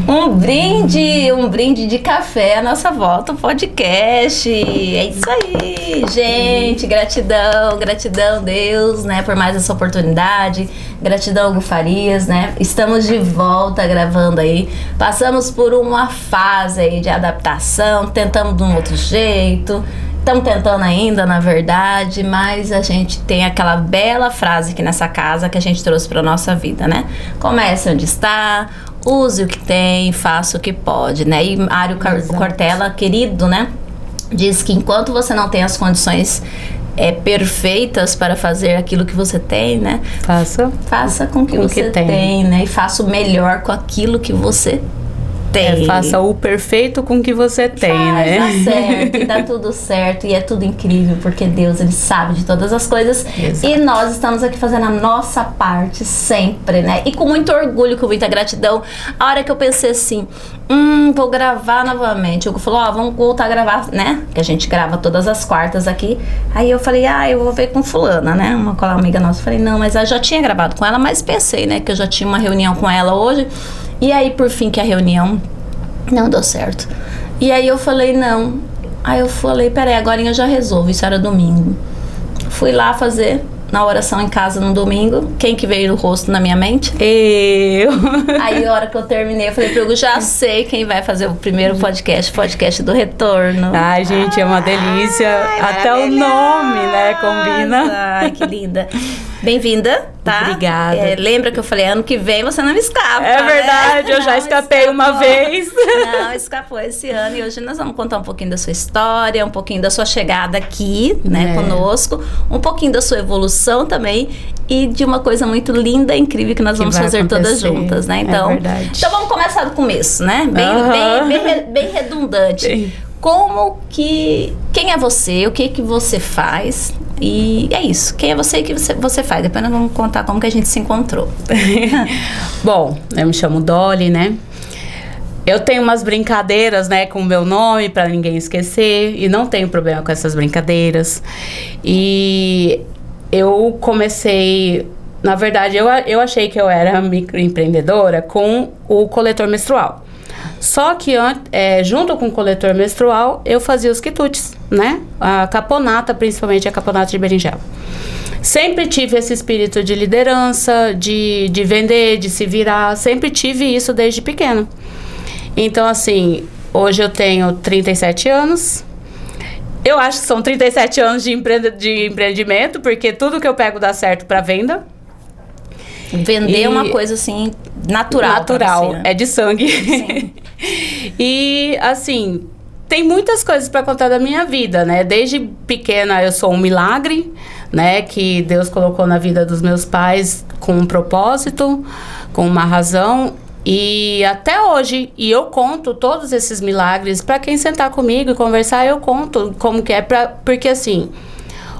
Um brinde de café, a nossa volta ao podcast. É isso aí, gente. Gratidão, Deus, né, por mais essa oportunidade. Gratidão, Hugo Farias, né? Estamos de volta gravando aí. Passamos por uma fase aí de adaptação, tentamos de um outro jeito. Estamos tentando ainda, na verdade, mas a gente tem aquela bela frase aqui nessa casa que a gente trouxe para nossa vida, né? Comece onde está, use o que tem, faça o que pode, né? E Mário Cortella, querido, né? Diz que enquanto você não tem as condições perfeitas para fazer aquilo que você tem, né? Faça com que você tem, né? E faça o melhor com aquilo que você tem. Faça o perfeito com o que você tem, né? Dá certo, e dá tudo certo, e é tudo incrível, porque Deus, Ele sabe de todas as coisas. Exato. E nós estamos aqui fazendo a nossa parte sempre, né? E com muito orgulho, com muita gratidão. A hora que eu pensei assim, vou gravar novamente. O Hugo falou, vamos voltar a gravar, né? Que a gente grava todas as quartas aqui. Aí eu falei, eu vou ver com fulana, né? Uma amiga nossa. Falei, não, mas eu já tinha gravado com ela, mas pensei, né? Que eu já tinha uma reunião com ela hoje. E aí, por fim, que a reunião não deu certo. E aí eu falei, não. Aí eu falei, peraí, agora eu já resolvo. Isso era domingo. Fui lá fazer na oração em casa no domingo. Quem que veio no rosto na minha mente? Eu. Aí a hora que eu terminei, eu falei pro Hugo, já sei quem vai fazer o primeiro podcast do Retorno. Ai, gente, é uma delícia. Até o nome, né, combina. Ai, que linda. Bem-vinda, tá? Obrigada. Lembra que eu falei, ano que vem você não me escapa, É verdade, né? Eu já escapei uma vez. Não, escapou esse ano. E hoje nós vamos contar um pouquinho da sua história, um pouquinho da sua chegada aqui, né, conosco. Um pouquinho da sua evolução também. E de uma coisa muito linda e incrível que nós vamos fazer todas juntas, né? Então, então vamos começar do começo, né? Bem redundante. Sim. Quem é você, o que você faz, e é isso, quem é você e o que você faz. Depois nós vamos contar como que a gente se encontrou. Bom, eu me chamo Dolly, né? Eu tenho umas brincadeiras, né, com o meu nome, pra ninguém esquecer, e não tenho problema com essas brincadeiras. E eu comecei, na verdade, eu achei que eu era microempreendedora com o coletor menstrual. Só que junto com o coletor menstrual, eu fazia os quitutes, né? A caponata, principalmente a caponata de berinjela. Sempre tive esse espírito de liderança, de vender, de se virar. Sempre tive isso desde pequena. Então, assim, hoje eu tenho 37 anos. Eu acho que são 37 anos de empreendimento, porque tudo que eu pego dá certo para venda. Vender é uma coisa, assim, natural, você, né? É de sangue. Sim. E, assim, tem muitas coisas para contar da minha vida, né? Desde pequena eu sou um milagre, né? Que Deus colocou na vida dos meus pais com um propósito, com uma razão. E até hoje, e eu conto todos esses milagres para quem sentar comigo e conversar, eu conto como que é, porque, assim,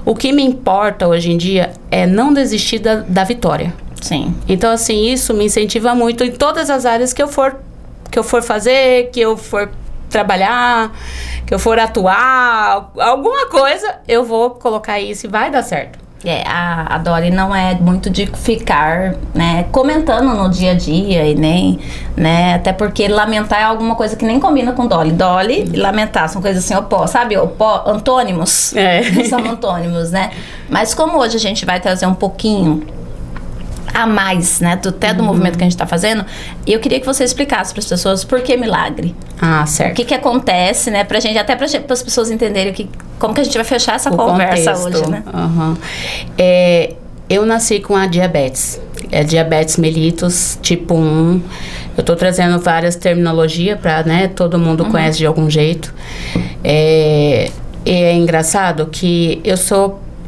o que me importa hoje em dia é não desistir da vitória. Sim. Então, assim, isso me incentiva muito em todas as áreas que eu for fazer, que eu for trabalhar, que eu for atuar, alguma coisa, eu vou colocar isso e vai dar certo. A Dolly não é muito de ficar, né, comentando no dia a dia e nem, né, até porque lamentar é alguma coisa que nem combina com Dolly. Dolly e lamentar são coisas assim, sabe, antônimos. São antônimos, né? Mas como hoje a gente vai trazer um pouquinho a mais, né, até do movimento que a gente está fazendo, eu queria que você explicasse para as pessoas por que milagre. Certo. O que acontece, né, pra gente, até para as pessoas entenderem como que a gente vai fechar essa conversa hoje, né? Eu nasci com a diabetes. Diabetes mellitus, tipo 1. Eu tô trazendo várias terminologias para, né, todo mundo conhece de algum jeito. É engraçado que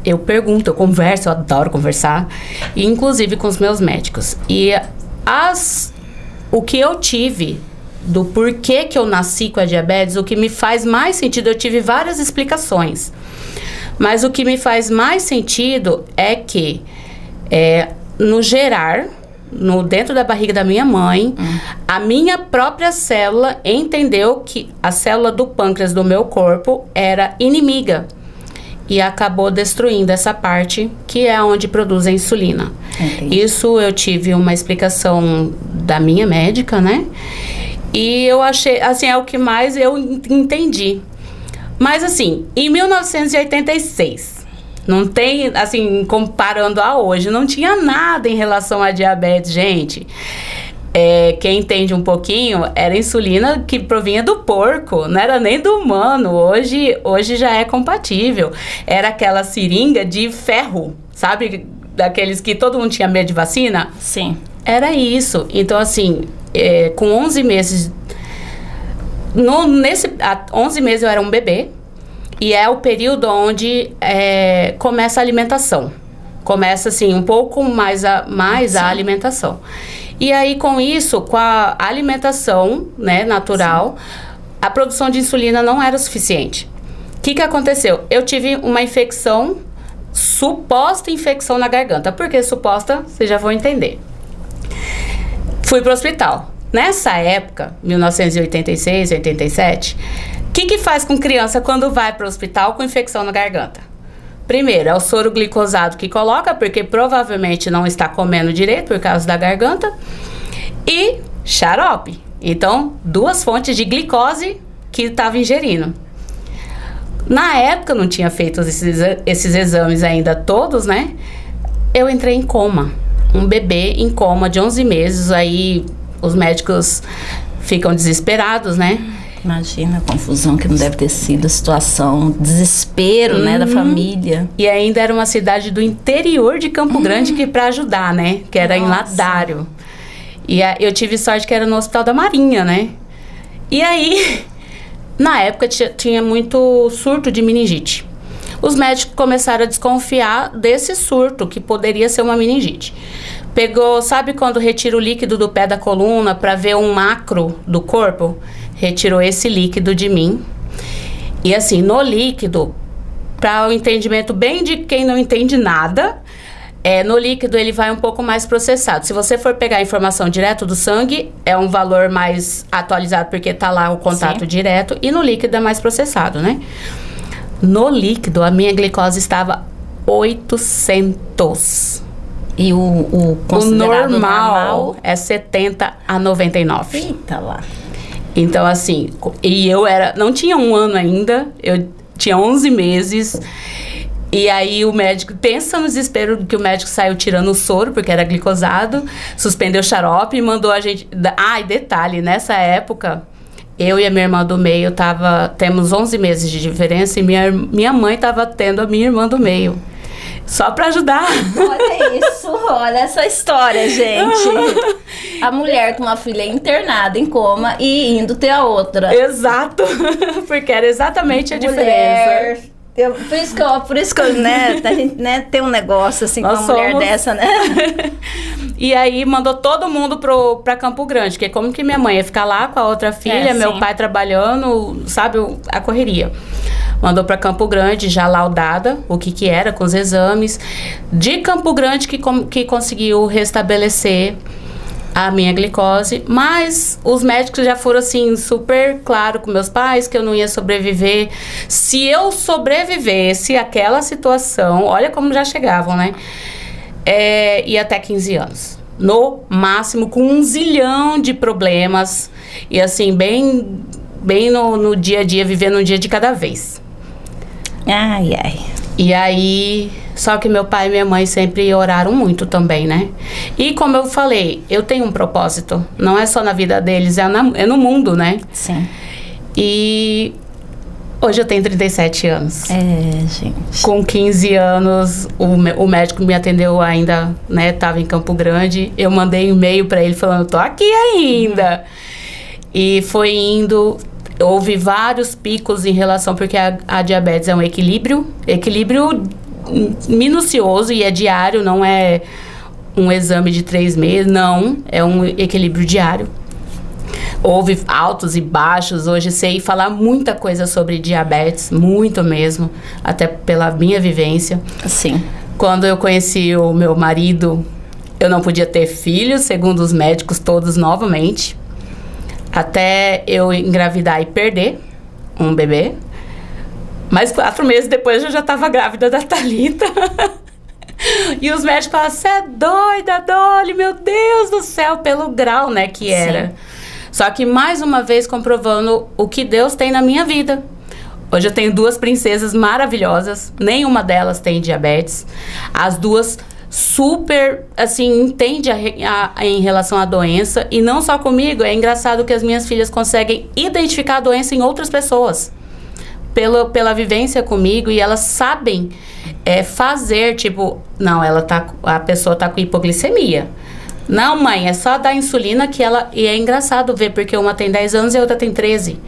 eu pergunto, eu converso, eu adoro conversar, inclusive com os meus médicos. E o que eu tive do porquê que eu nasci com a diabetes, o que me faz mais sentido, eu tive várias explicações. Mas o que me faz mais sentido é que, no gerar, dentro da barriga da minha mãe, a minha própria célula entendeu que a célula do pâncreas do meu corpo era inimiga. E acabou destruindo essa parte que é onde produz a insulina. Entendi. Isso eu tive uma explicação da minha médica, né? E eu achei, assim, é o que mais eu entendi. Mas, assim, em 1986, não tem, assim, comparando a hoje, não tinha nada em relação à diabetes, gente. Quem entende um pouquinho, era insulina que provinha do porco, não era nem do humano. Hoje já é compatível. Era aquela seringa de ferro, sabe? Daqueles que todo mundo tinha medo de vacina. Sim. Era isso. Então, assim, com 11 meses... 11 meses eu era um bebê. E é o período onde começa a alimentação. Começa, assim, um pouco mais a alimentação. E aí, com isso, com a alimentação, né, natural, a produção de insulina não era suficiente. O que aconteceu? Eu tive uma infecção, suposta infecção na garganta. Por que suposta? Vocês já vão entender. Fui pro hospital. Nessa época, 1986, 87, o que faz com criança quando vai pro hospital com infecção na garganta? Primeiro, é o soro glicosado que coloca, porque provavelmente não está comendo direito por causa da garganta. E xarope. Então, 2 fontes de glicose que estava ingerindo. Na época, não tinha feito esses exames ainda todos, né? Eu entrei em coma. Um bebê em coma de 11 meses. Aí, os médicos ficam desesperados, né? Imagina a confusão que não deve ter sido, a situação, desespero, né, da família. E ainda era uma cidade do interior de Campo Grande que para ajudar, né, que era em Ladário. E eu tive sorte que era no Hospital da Marinha, né. E aí, na época tinha muito surto de meningite. Os médicos começaram a desconfiar desse surto, que poderia ser uma meningite. Pegou, sabe quando retira o líquido do pé da coluna para ver um macro do corpo? Retirou esse líquido de mim. E assim, no líquido, para o entendimento bem de quem não entende nada, no líquido ele vai um pouco mais processado. Se você for pegar a informação direto do sangue, é um valor mais atualizado, porque tá lá o contato direto, e no líquido é mais processado, né? No líquido, a minha glicose estava 800. E o normal é 70 a 99. Eita lá. Então, assim, e não tinha 1 ano ainda, eu tinha 11 meses, e aí o médico, pensa no desespero que o médico saiu tirando o soro, porque era glicosado, suspendeu o xarope e mandou a gente... e detalhe, nessa época, eu e a minha irmã do meio temos 11 meses de diferença, e minha mãe estava tendo a minha irmã do meio. Só pra ajudar. Olha isso, olha essa história, gente. A mulher com uma filha internada em coma e indo ter a outra. Exato, porque era exatamente a diferença. Por isso que eu, né, a gente, né, tem um negócio assim com uma mulher dessa, né? E aí mandou todo mundo pra Campo Grande, porque como que minha mãe ia ficar lá com a outra filha, meu pai trabalhando, sabe, a correria. Mandou para Campo Grande, já laudada, o que era, com os exames. De Campo Grande que conseguiu restabelecer a minha glicose. Mas os médicos já foram, assim, super claro com meus pais que eu não ia sobreviver. Se eu sobrevivesse àquela situação, olha como já chegavam, né? Ia até 15 anos. No máximo, com 1 zilhão de problemas. E assim, bem no dia a dia, vivendo um dia de cada vez. Ai, ai. E aí, só que meu pai e minha mãe sempre oraram muito também, né? E como eu falei, eu tenho um propósito. Não é só na vida deles, é no mundo, né? Sim. E hoje eu tenho 37 anos. Gente. Com 15 anos, o médico me atendeu ainda, né? Tava em Campo Grande. Eu mandei um e-mail pra ele falando, tô aqui ainda. E foi indo... Houve vários picos em relação, porque a diabetes é um equilíbrio minucioso e é diário, não é um exame de 3 meses, não, é um equilíbrio diário. Houve altos e baixos, hoje sei falar muita coisa sobre diabetes, muito mesmo, até pela minha vivência. Sim. Quando eu conheci o meu marido, eu não podia ter filhos, segundo os médicos todos novamente. Até eu engravidar e perder um bebê. Mas 4 meses depois eu já estava grávida da Thalita. E os médicos falaram, você é doida, Dolly, meu Deus do céu, pelo grau, né, que era. Sim. Só que mais uma vez comprovando o que Deus tem na minha vida. Hoje eu tenho 2 princesas maravilhosas, nenhuma delas tem diabetes. As 2 super, assim, entendem em relação à doença. E não só comigo, é engraçado que as minhas filhas conseguem identificar a doença em outras pessoas. Pela vivência comigo, e elas sabem fazer, tipo, não, a pessoa tá com hipoglicemia. Não, mãe, é só dar insulina que ela... E é engraçado ver, porque uma tem 10 anos e a outra tem 13.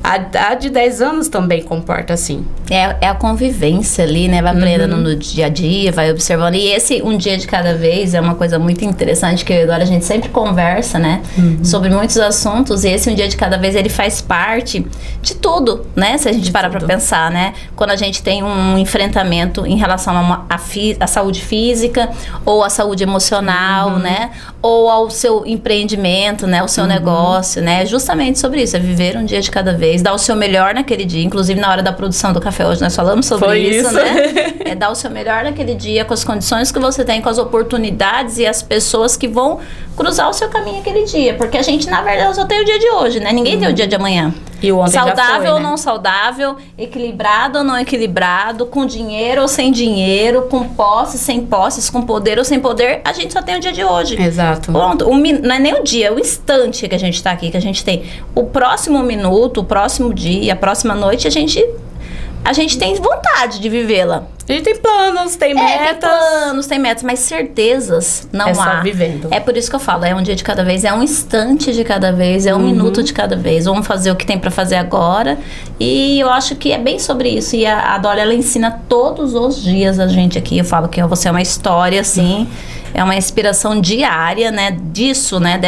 A de 10 anos também comporta assim. É a convivência ali, né? Vai aprendendo no dia a dia, vai observando. E esse um dia de cada vez é uma coisa muito interessante, que agora a gente sempre conversa, né? Sobre muitos assuntos. E esse um dia de cada vez, ele faz parte de tudo, né? Se a gente parar pra pensar, né? Quando a gente tem um enfrentamento em relação à saúde física, ou à saúde emocional, né? Ou ao seu empreendimento, né? O seu negócio, né? Justamente sobre isso, é viver um dia de cada vez. Dar o seu melhor naquele dia, inclusive na hora da produção do café hoje nós falamos sobre isso, né? É dar o seu melhor naquele dia, com as condições que você tem, com as oportunidades e as pessoas que vão cruzar o seu caminho aquele dia, porque a gente, na verdade, só tem o dia de hoje, né? Ninguém tem o dia de amanhã. E o ontem saudável já foi, ou né? não saudável, equilibrado ou não equilibrado, com dinheiro ou sem dinheiro, com posses, sem posses, com poder ou sem poder, a gente só tem o dia de hoje. Exato. Pronto, não é nem o dia, é o instante que a gente tá aqui, que a gente tem. O próximo minuto, o próximo dia, a próxima noite, a gente tem vontade de vivê-la. A gente tem planos, tem metas. Tem metas, mas certezas não há. É só vivendo. É por isso que eu falo, é um dia de cada vez, é um instante de cada vez, é um minuto de cada vez. Vamos fazer o que tem pra fazer agora. E eu acho que é bem sobre isso. E a Dolly, ela ensina todos os dias a gente aqui. Eu falo que você é uma história, assim, é uma inspiração diária, né? Disso, né?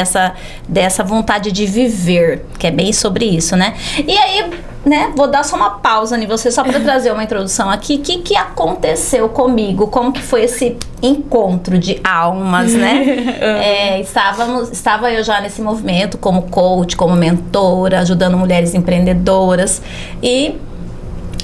Dessa vontade de viver, que é bem sobre isso, né? E aí, né? Vou dar só uma pausa em você, só para trazer uma introdução aqui. O que aconteceu comigo? Como que foi esse encontro de almas, né? Estava eu já nesse movimento como coach, como mentora, ajudando mulheres empreendedoras. E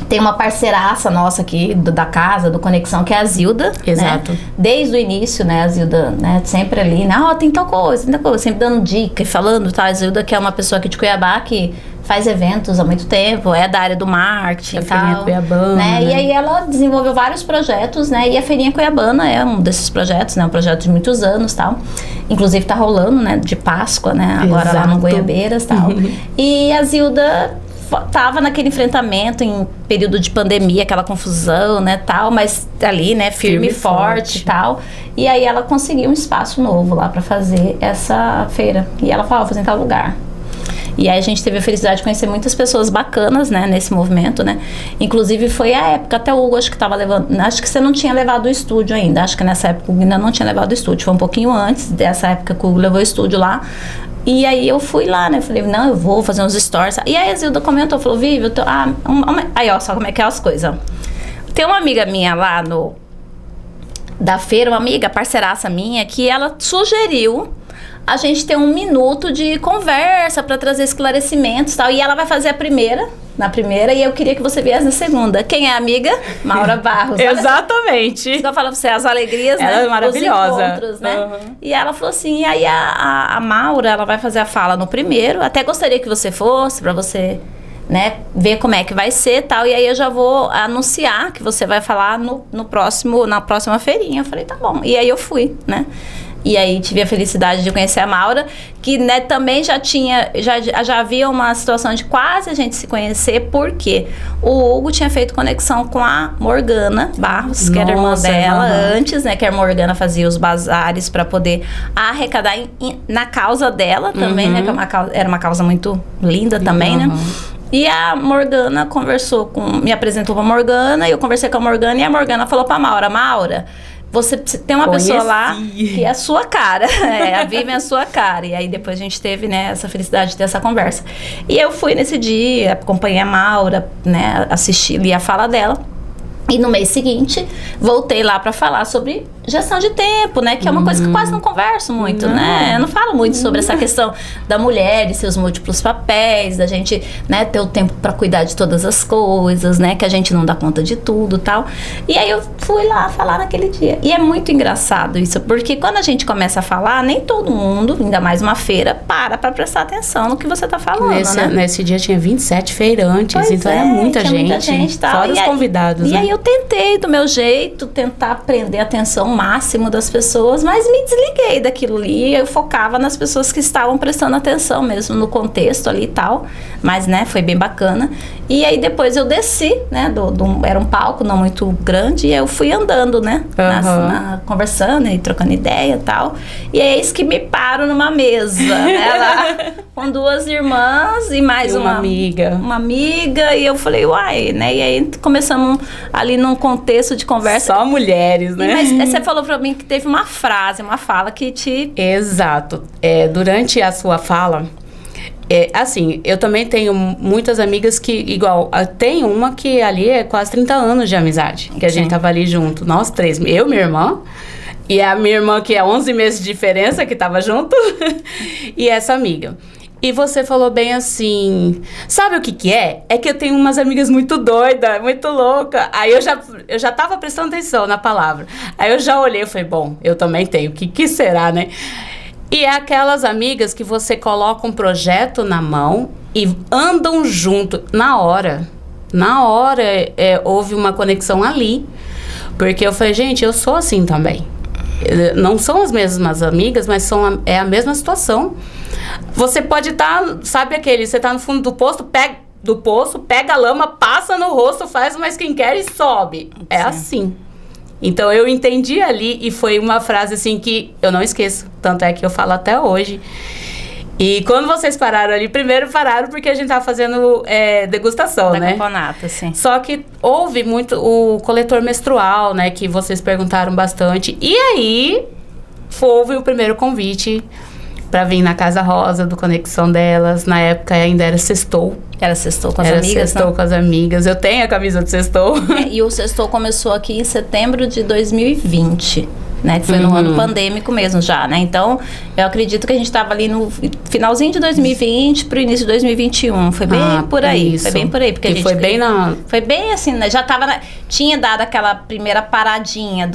tem uma parceiraça nossa aqui da casa, do Conexão, que é a Zilda. Exato. Né? Desde o início, né? A Zilda, né? Sempre ali, né? Tem tal coisa, sempre dando dica e falando, tá? A Zilda, que é uma pessoa aqui de Cuiabá, que faz eventos há muito tempo, é da área do marketing e tal. Cuiabana, né? E aí ela desenvolveu vários projetos, né? E a Feirinha Cuiabana é um desses projetos, né? Um projeto de muitos anos, tal. Inclusive tá rolando, né? De Páscoa, né? Agora lá no Goiabeiras, tal. E a Zilda tava naquele enfrentamento em período de pandemia, aquela confusão, né, tal, mas ali, né, firme e forte e tal. E aí ela conseguiu um espaço novo lá pra fazer essa feira. E ela falou, vou fazer em tal lugar. E aí a gente teve a felicidade de conhecer muitas pessoas bacanas, né, nesse movimento, né. Inclusive foi a época, até o Hugo acho que tava levando, acho que você não tinha levado o estúdio ainda, acho que nessa época o Hugo ainda não tinha levado o estúdio, foi um pouquinho antes dessa época que o Hugo levou o estúdio lá. E aí eu fui lá, né? Falei, não, eu vou fazer uns stories. E aí a Zilda comentou, falou, Vivi, aí ó, só como é que é as coisas. Tem uma amiga minha lá da feira, uma amiga, parceiraça minha, que ela sugeriu a gente ter 1 minuto de conversa para trazer esclarecimentos e tal. E ela vai fazer na primeira, e eu queria que você viesse na segunda. Quem é a amiga? Maura Barros. Exatamente. Eu falo pra você, as alegrias, ela né? é maravilhosa. Os encontros, né? E ela falou assim, e aí a Maura, ela vai fazer a fala no primeiro. Até gostaria que você fosse, pra você, né, ver como é que vai ser e tal. E aí eu já vou anunciar que você vai falar na próxima feirinha. Eu falei, tá bom. E aí eu fui, né? E aí tive a felicidade de conhecer a Maura, que, né, também já havia uma situação de quase a gente se conhecer, porque o Hugo tinha feito conexão com a Morgana Barros, que era irmã dela antes, né, que a Morgana fazia os bazares para poder arrecadar na causa dela também, né, que era uma causa muito linda também, né. E a Morgana me apresentou pra Morgana, e eu conversei com a Morgana, e a Morgana falou pra Maura, você tem uma pessoa lá que é a sua cara. A Vivian é a sua cara. E aí depois a gente teve, né, essa felicidade de ter essa conversa. E eu fui nesse dia, acompanhei a Maura, né, li a fala dela. E no mês seguinte, voltei lá para falar sobre gestão de tempo, né? Que é uma coisa que eu quase não converso muito, né? Eu não falo muito sobre essa questão da mulher e seus múltiplos papéis, da gente, né, ter o tempo para cuidar de todas as coisas, né? Que a gente não dá conta de tudo e tal. E aí eu fui lá falar naquele dia. E é muito engraçado isso, porque quando a gente começa a falar, nem todo mundo, ainda mais uma feira, para prestar atenção no que você tá falando, né? Nesse dia tinha 27 feirantes, pois então era muita gente, tal. Fora os convidados. E aí eu tentei, do meu jeito, tentar prender a atenção máximo das pessoas, mas me desliguei daquilo ali, eu focava nas pessoas que estavam prestando atenção mesmo no contexto ali e tal, mas, né, foi bem bacana. E aí depois eu desci, né, era um palco não muito grande, e eu fui andando, né, conversando e trocando ideia e tal, e é isso que me paro numa mesa, né, lá, com duas irmãs e mais uma amiga, e eu falei, uai, né, e aí começamos ali num contexto de conversa. Só mulheres, né? Mas você falou pra mim que teve uma fala que te... Exato. Durante a sua fala, assim, eu também tenho muitas amigas que, igual, tem uma que ali é quase 30 anos de amizade, que a gente tava ali junto, nós três, eu, minha irmã, e a minha irmã que é 11 meses de diferença, que tava junto, e essa amiga. E você falou bem assim, sabe o que é? É que eu tenho umas amigas muito doidas, muito loucas. Aí eu já tava prestando atenção na palavra. Aí eu já olhei e falei, bom, eu também tenho, o que será, né? E é aquelas amigas que você coloca um projeto na mão e andam junto na hora. Na hora houve uma conexão ali. Porque eu falei, gente, eu sou assim também. Não são as mesmas amigas, mas é a mesma situação. Você pode estar, sabe você tá no fundo do poço, pega a lama, passa no rosto, faz uma skincare e sobe. É assim. Então eu entendi ali e foi uma frase assim que eu não esqueço. Tanto é que eu falo até hoje. E quando vocês pararam ali, primeiro pararam porque a gente tava fazendo degustação, né? Campeonato, sim. Só que houve muito o coletor menstrual, né? Que vocês perguntaram bastante. E aí, houve o primeiro convite para vir na Casa Rosa, do Conexão Delas. Na época ainda era Sextou. Era Sextou com as amigas, Sextou com as amigas. Eu tenho a camisa de Sextou. E o Sextou começou aqui em setembro de 2020. Né, que foi no ano pandêmico mesmo já, né? Então, eu acredito que a gente estava ali no finalzinho de 2020 pro início de 2021. Foi bem por aí. Isso. Foi bem por aí. Porque a gente foi bem Foi bem assim, né? Já tava... Tinha dado aquela primeira paradinha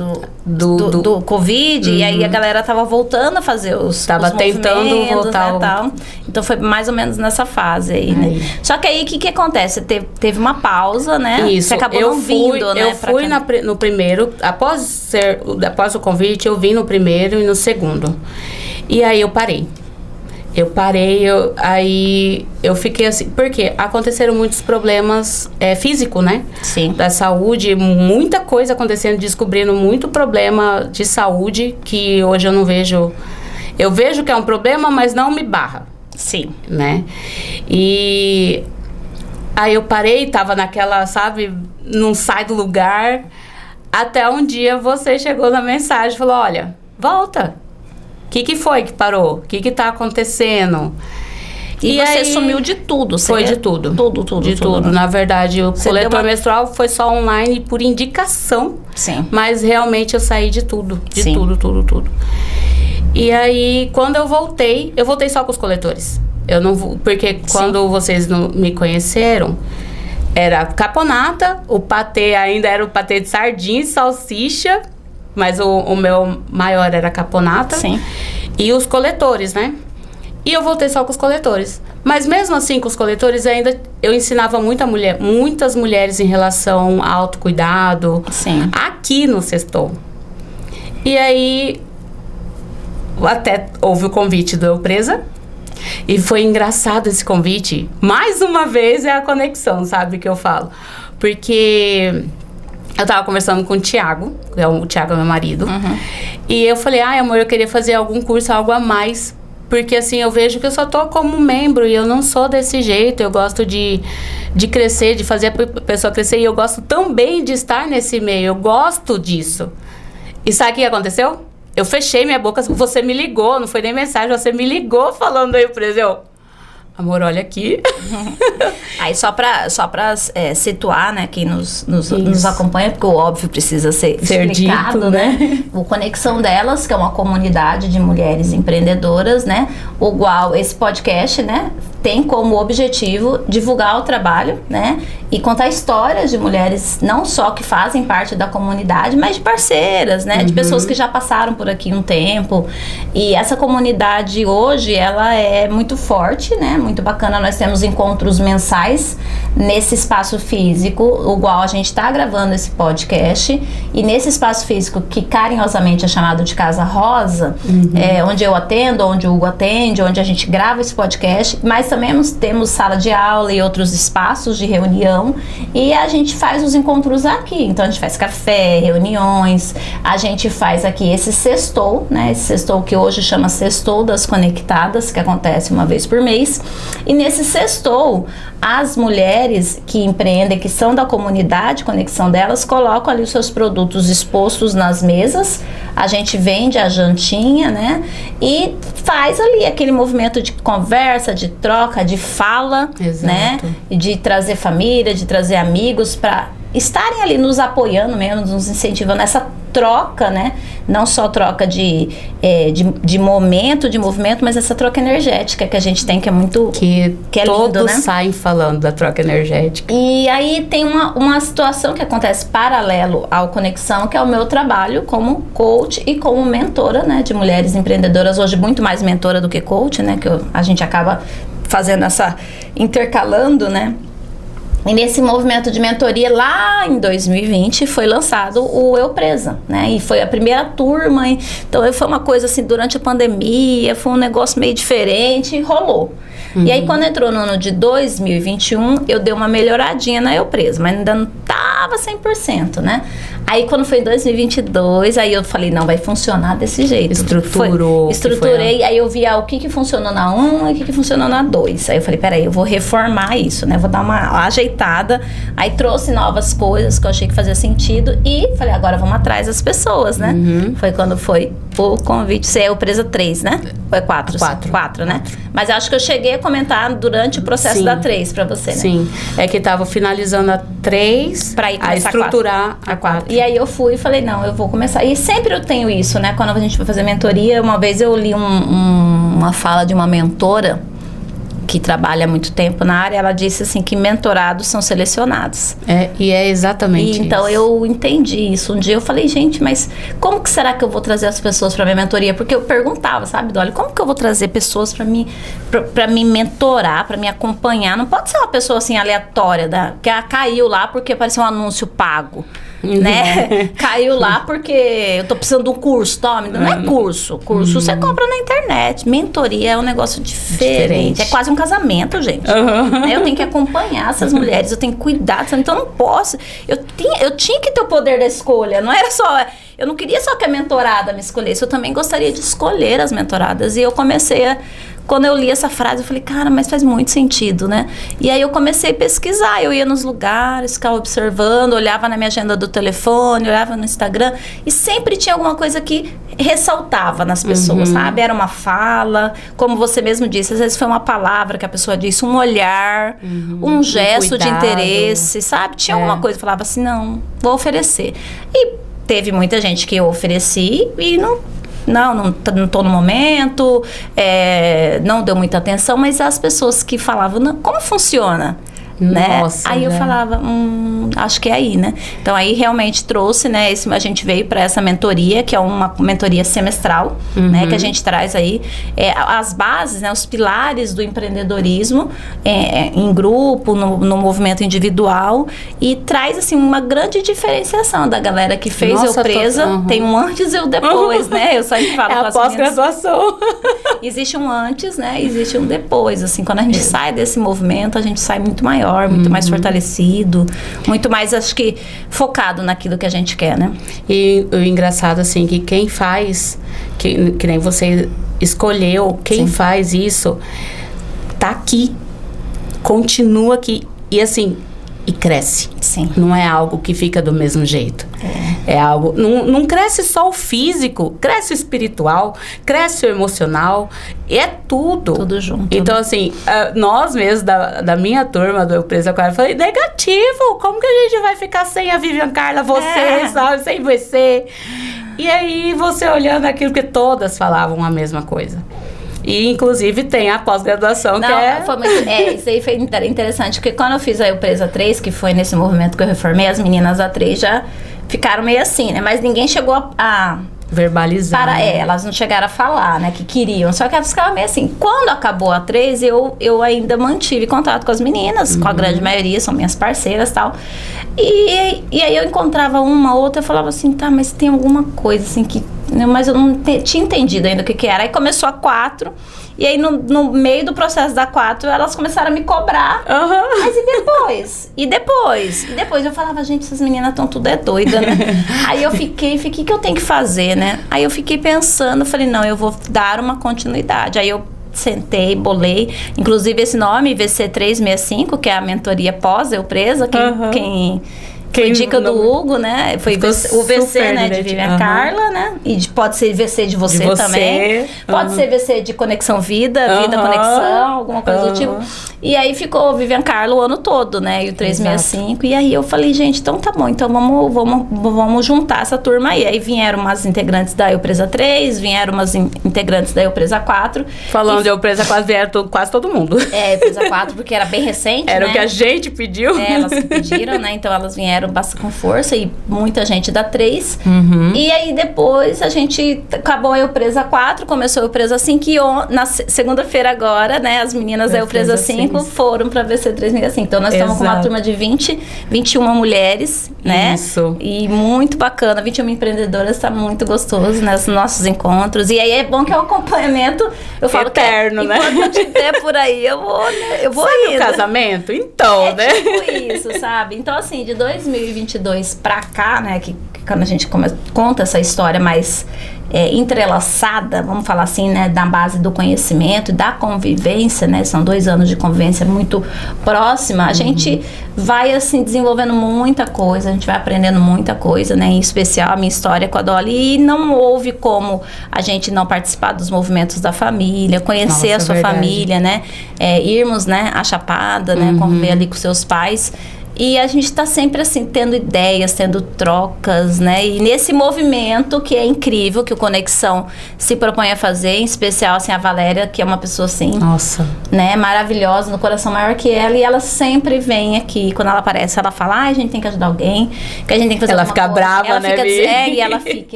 do Covid, e aí a galera tava voltando a fazer os tentando voltar, né, tal. Então, foi mais ou menos nessa fase aí, né? Só que aí, o que acontece? Teve uma pausa, né? Isso. Você acabou não vindo, né? Eu fui no primeiro, após o convite, eu vim no primeiro e no segundo. E aí eu parei. Aí eu fiquei assim, porque aconteceram muitos problemas físicos, né? Sim. Da saúde, muita coisa acontecendo, descobrindo muito problema de saúde que hoje eu não vejo. Eu vejo que é um problema, mas não me barra. Sim. Né? E aí eu parei, tava naquela, sabe, não sai do lugar. Até um dia você chegou na mensagem e falou, olha, volta. O que foi que parou? O que tá acontecendo? E você sumiu de tudo, Foi de tudo. Tudo. Na verdade, o coletor menstrual foi só online por indicação. Sim. Mas realmente eu saí de tudo. Sim. Tudo. E aí, quando eu voltei só com os coletores. Eu não vou, porque quando vocês não me conheceram, era caponata, o patê ainda era o patê de sardinha e salsicha, mas o meu maior era caponata. Sim. E os coletores, né? E eu voltei só com os coletores. Mas mesmo assim, com os coletores, eu ensinava muitas mulheres em relação a autocuidado. Sim. Aqui no Sextou. E aí, até houve o convite do Eu Presa. E foi engraçado esse convite. Mais uma vez é a conexão, sabe, que eu falo. Porque eu tava conversando com o Thiago, o Thiago é meu marido. E eu falei, amor, eu queria fazer algum curso, algo a mais. Porque assim, eu vejo que eu só tô como membro e eu não sou desse jeito. Eu gosto de crescer, de fazer a pessoa crescer. E eu gosto também de estar nesse meio, eu gosto disso. E sabe o que aconteceu? Eu fechei minha boca, você me ligou, não foi nem mensagem, você me ligou falando aí, por exemplo. Amor, olha aqui. Aí só pra situar, né, quem nos acompanha, porque o óbvio precisa ser explicado, dito, né? O Conexão Delas, que é uma comunidade de mulheres empreendedoras, né? O qual esse podcast, né, tem como objetivo divulgar o trabalho, né? E contar histórias de mulheres, não só que fazem parte da comunidade, mas de parceiras, né? De pessoas que já passaram por aqui um tempo. E essa comunidade hoje, ela é muito forte, né? Muito bacana. Nós temos encontros mensais nesse espaço físico, o qual a gente está gravando esse podcast. E nesse espaço físico, que carinhosamente é chamado de Casa Rosa, onde eu atendo, onde o Hugo atende, onde a gente grava esse podcast, mas também temos sala de aula e outros espaços de reunião, e a gente faz os encontros aqui. Então a gente faz café, reuniões, a gente faz aqui esse sextou, né? Esse sextou que hoje chama Sextou das Conectadas, que acontece uma vez por mês. E nesse sextou, as mulheres que empreendem, que são da comunidade Conexão Delas, colocam ali os seus produtos expostos nas mesas, a gente vende a jantinha, né? E faz ali aquele movimento de conversa, de troca, de fala, né? De trazer família, de trazer amigos para estarem ali nos apoiando mesmo, nos incentivando nessa troca, né? Não só troca de momento, de movimento, mas essa troca energética que a gente tem, que é muito... Que é lindo, todos né? saem falando da troca energética. E aí tem uma situação que acontece paralelo ao Conexão, que é o meu trabalho como coach e como mentora, né? De mulheres empreendedoras, hoje muito mais mentora do que coach, né? Que a gente acaba fazendo intercalando, né? E nesse movimento de mentoria, lá em 2020, foi lançado o Eu Presa, né? E foi a primeira turma, então foi uma coisa assim, durante a pandemia, foi um negócio meio diferente e rolou. E aí, quando entrou no ano de 2021, eu dei uma melhoradinha na Eu Presa, mas ainda não tava 100%, né? Aí, quando foi em 2022, aí eu falei, não, vai funcionar desse jeito. Estruturei, aí eu vi o que funcionou na 1 e o que funcionou na 2. Aí eu falei, peraí, eu vou reformar isso, né? Vou dar uma ajeitada. Aí trouxe novas coisas que eu achei que fazia sentido e falei, agora vamos atrás das pessoas, né? Foi quando foi o convite. Você é o Presa 3, né? Ou é 4? 4, né? Mas acho que eu cheguei a comentar durante o processo da 3 pra você, né? Sim, é que tava finalizando a 3 pra ir a estruturar a 4. E aí eu fui e falei, não, eu vou começar. E sempre eu tenho isso, né? Quando a gente vai fazer mentoria, uma vez eu li uma fala de uma mentora que trabalha há muito tempo na área, ela disse assim que mentorados são selecionados. E é exatamente isso. Então eu entendi isso. Um dia eu falei, gente, mas como que será que eu vou trazer as pessoas para minha mentoria? Porque eu perguntava, sabe, Dolly, como que eu vou trazer pessoas para me mentorar, para me acompanhar? Não pode ser uma pessoa assim aleatória, que caiu lá porque apareceu um anúncio pago. Né? Caiu lá porque eu tô precisando de um curso, tome. Não é curso você compra na internet. Mentoria é um negócio diferente. É quase um casamento, gente. Eu tenho que acompanhar essas mulheres, eu tenho que cuidar, então eu não posso, eu tinha que ter o poder da escolha, não era só, eu não queria só que a mentorada me escolhesse, eu também gostaria de escolher as mentoradas. E eu comecei quando eu li essa frase, eu falei, cara, mas faz muito sentido, né? E aí eu comecei a pesquisar, eu ia nos lugares, ficava observando, olhava na minha agenda do telefone, olhava no Instagram, e sempre tinha alguma coisa que ressaltava nas pessoas, sabe? Era uma fala, como você mesmo disse, às vezes foi uma palavra que a pessoa disse, um olhar, um gesto de interesse, sabe? Tinha alguma coisa que falava assim, não, vou oferecer. E teve muita gente que eu ofereci e não tô no momento, não deu muita atenção, mas as pessoas que falavam, não, como funciona? Nossa, né? Aí eu falava, acho que é aí, né? Então aí realmente trouxe, né? A gente veio para essa mentoria, que é uma mentoria semestral, né? Que a gente traz aí as bases, né? Os pilares do empreendedorismo em grupo, no movimento individual, e traz assim uma grande diferenciação da galera que fez Eu Presa. Tem um antes e um depois, né? Eu sempre falo com as pós-graduação. Existe um antes, né? Existe um depois, assim, quando a gente sai desse movimento, a gente sai muito maior, muito mais fortalecido, muito mais, acho que, focado naquilo que a gente quer, né? E o engraçado, assim, que quem faz, que nem você escolheu, quem faz isso, tá aqui, continua aqui, e assim, e cresce. Sim. Não é algo que fica do mesmo jeito. É algo... Não cresce só o físico, cresce o espiritual, cresce o emocional. É tudo. Tudo junto. Então, assim, nós mesmos, da minha turma do Eu Presa Aquário, eu falei, negativo, como que a gente vai ficar sem a Vivian Carla, você, sabe, sem você? E aí, você olhando aquilo que todas falavam a mesma coisa. E, inclusive, tem a pós-graduação, que é... Isso aí foi interessante, porque quando eu fiz a Eu Presa 3, que foi nesse movimento que eu reformei, as meninas da 3 já ficaram meio assim, né? Mas ninguém chegou a verbalizar. Elas não chegaram a falar, né, que queriam. Só que elas ficavam meio assim. Quando acabou a 3, eu ainda mantive contato com as meninas, com a grande maioria, são minhas parceiras e tal. E aí eu encontrava uma, outra, eu falava assim, tá, mas tem alguma coisa assim que... Mas eu não tinha entendido ainda o que era. Aí começou a 4, e aí no meio do processo da 4, elas começaram a me cobrar. Mas e depois? E depois eu falava, gente, essas meninas estão tudo doida, né? Aí eu fiquei, o que eu tenho que fazer, né? Aí eu fiquei pensando, falei, não, eu vou dar uma continuidade. Aí eu sentei, bolei, inclusive esse nome, VC365, que é a mentoria pós Eu Presa, foi dica do Hugo, né? Foi o VC, né, de Vivian Carla, né? E pode ser VC de você também. Pode ser VC de Conexão Vida, Vida Conexão, alguma coisa do tipo. E aí ficou Vivian Carla o ano todo, né? E o 365. E aí eu falei, gente, então tá bom, então vamos juntar essa turma aí. Aí vieram umas integrantes da Eu Presa 3, vieram umas integrantes da Eu Presa 4. Falando de Eu Presa 4, vieram quase todo mundo. Eu Presa 4, porque era bem recente, era né? o que a gente pediu. Elas que pediram, né? Então elas vieram com força e muita gente da 3. E aí depois a gente acabou a Eu Presa 4, começou a Eu Presa 5 e na segunda-feira agora, né, as meninas da Eu Presa 5 foram pra VC 365. Então nós estamos com uma turma de 21 mulheres, né? Isso. E muito bacana, 21 empreendedoras, tá muito gostoso, né, os nossos encontros. E aí é bom que é um acompanhamento, eu falo eterno, que né? Enquanto tiver por aí, eu vou sabe indo. O casamento? Então, né? Tipo isso, sabe? Então assim, de 2022 pra cá, né, que quando a gente conta essa história mais entrelaçada, vamos falar assim, né, da base do conhecimento, da convivência, né, são 2 anos de convivência muito próxima, a gente vai, assim, desenvolvendo muita coisa, a gente vai aprendendo muita coisa, né, em especial a minha história com a Dolly, e não houve como a gente não participar dos movimentos da família, conhecer a sua família, né, irmos, né, à Chapada, né, conviver ali com seus pais. E a gente está sempre, assim, tendo ideias, tendo trocas, né? E nesse movimento que é incrível, que o Conexão se propõe a fazer, em especial, assim, a Valéria, que é uma pessoa, assim... Nossa. Né? Maravilhosa, no coração maior que ela. E ela sempre vem aqui. Quando ela aparece, ela fala, a gente tem que ajudar alguém, que a gente tem que fazer ela fica coisa. Brava, ela né, fica, e